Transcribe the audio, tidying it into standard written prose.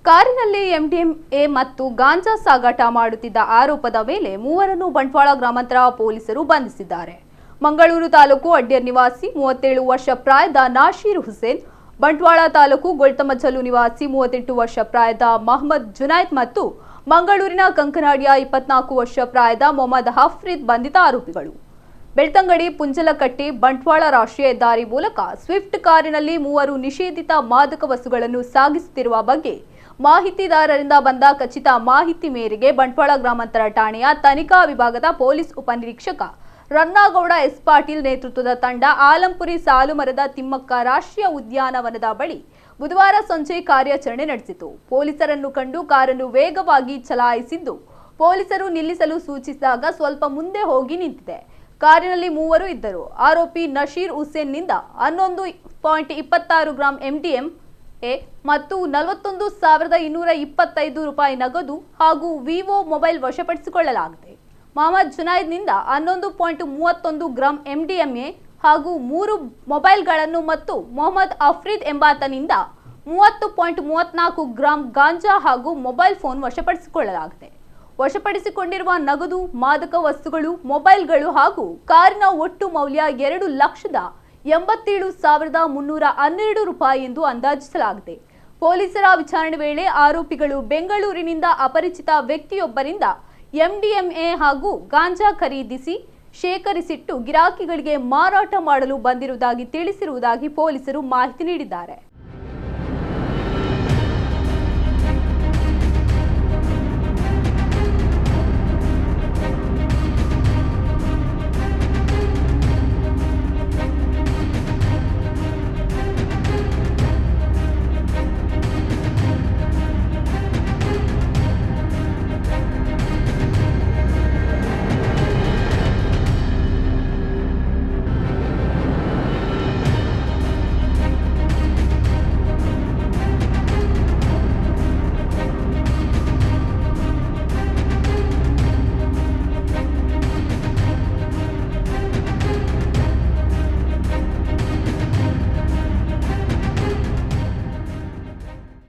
ಕಾರಿನಲ್ಲಿ ಎಂಡಿಎಂಎ ಮತ್ತು ಗಾಂಜಾ ಸಾಗಾಟ ಮಾಡುತ್ತಿದ್ದ ಆರೋಪದ ಮೇಲೆ ಮೂವರನ್ನು ಬಂಟ್ವಾಳ ಗ್ರಾಮಾಂತರ ಪೊಲೀಸರು ಬಂಧಿಸಿದ್ದಾರೆ. ಮಂಗಳೂರು ತಾಲೂಕು ಅಡ್ಯರ್ ನಿವಾಸಿ 37 ವರ್ಷ ಪ್ರಾಯದ ನಾಶೀರ್ ಹುಸೇನ್, ಬಂಟ್ವಾಳ ತಾಲೂಕು ಗೊಳ್ತಮಜಲು ನಿವಾಸಿ 38 ವರ್ಷ ಪ್ರಾಯದ ಮಹಮ್ಮದ್ ಜುನೈದ್ ಮತ್ತು ಮಂಗಳೂರಿನ ಕಂಕನಾಡಿಯ 24 ವರ್ಷ ಪ್ರಾಯದ ಮೊಹಮ್ಮದ್ ಹಫ್ರೀದ್ ಬಂಧಿತ ಆರೋಪಿಗಳು. ಬೆಳ್ತಂಗಡಿ ಪುಂಜಲಕಟ್ಟಿ ಬಂಟ್ವಾಳ ರಾಷ್ಟ್ರೀಯ ಹೆದ್ದಾರಿ ಮೂಲಕ ಸ್ವಿಫ್ಟ್ ಕಾರಿನಲ್ಲಿ ಮೂವರು ನಿಷೇಧಿತ ಮಾದಕ ವಸ್ತುಗಳನ್ನು ಸಾಗಿಸುತ್ತಿರುವ ಬಗ್ಗೆ ಮಾಹಿತಿದಾರರಿಂದ ಬಂದ ಖಚಿತ ಮಾಹಿತಿ ಮೇರೆಗೆ ಬಂಟ್ವಾಳ ಗ್ರಾಮಾಂತರ ಠಾಣೆಯ ತನಿಖಾ ವಿಭಾಗದ ಪೊಲೀಸ್ ಉಪನಿರೀಕ್ಷಕ ರನ್ನಾಗೌಡ ಎಸ್ ಪಾಟೀಲ್ ನೇತೃತ್ವದ ತಂಡ ಆಲಂಪುರಿ ಸಾಲುಮರದ ತಿಮ್ಮಕ್ಕ ರಾಷ್ಟ್ರೀಯ ಉದ್ಯಾನವನದ ಬಳಿ ಬುಧವಾರ ಸಂಜೆ ಕಾರ್ಯಾಚರಣೆ ನಡೆಸಿತು. ಪೊಲೀಸರನ್ನು ಕಂಡು ಕಾರನ್ನು ವೇಗವಾಗಿ ಚಲಾಯಿಸಿದ್ದು, ಪೊಲೀಸರು ನಿಲ್ಲಿಸಲು ಸೂಚಿಸಿದಾಗ ಸ್ವಲ್ಪ ಮುಂದೆ ಹೋಗಿ ನಿಂತಿದೆ. ಕಾರಿನಲ್ಲಿ ಮೂವರು ಇದ್ದರು. ಆರೋಪಿ ನಶೀರ್ ಹುಸೇನ್ನಿಂದ 11.26 ಗ್ರಾಂ MDMA ಮತ್ತು 41,225 ರೂಪಾಯಿ ನಗದು ಹಾಗೂ ವಿವೋ ಮೊಬೈಲ್ ವಶಪಡಿಸಿಕೊಳ್ಳಲಾಗಿದೆ. ಮೊಹಮ್ಮದ್ ಜುನೈದ್ನಿಂದ 11.31 ಗ್ರಾಂ MDMA ಹಾಗೂ 3 ಮೊಬೈಲ್ಗಳನ್ನು ಮತ್ತು ಮೊಹಮ್ಮದ್ ಹಫ್ರೀದ್ ಎಂಬಾತನಿಂದ 30.34 ಗ್ರಾಂ ಗಾಂಜಾ ಹಾಗೂ ಮೊಬೈಲ್ ಫೋನ್ ವಶಪಡಿಸಿಕೊಳ್ಳಲಾಗಿದೆ. ವಶಪಡಿಸಿಕೊಂಡಿರುವ ನಗದು, ಮಾದಕ ವಸ್ತುಗಳು, ಮೊಬೈಲ್ಗಳು ಹಾಗೂ ಕಾರಿನ ಒಟ್ಟು ಮೌಲ್ಯ 2,87,312 ರೂಪಾಯಿ ಎಂದು ಅಂದಾಜಿಸಲಾಗಿದೆ. ಪೊಲೀಸರ ವಿಚಾರಣೆ ವೇಳೆ ಆರೋಪಿಗಳು ಬೆಂಗಳೂರಿನಿಂದ ಅಪರಿಚಿತ ವ್ಯಕ್ತಿಯೊಬ್ಬರಿಂದ MDMA ಹಾಗೂ ಗಾಂಜಾ ಖರೀದಿಸಿ ಶೇಖರಿಸಿಟ್ಟು ಗಿರಾಕಿಗಳಿಗೆ ಮಾರಾಟ ಮಾಡಲು ಬಂದಿರುವುದಾಗಿ ತಿಳಿಸಿರುವುದಾಗಿ ಪೊಲೀಸರು ಮಾಹಿತಿ ನೀಡಿದ್ದಾರೆ.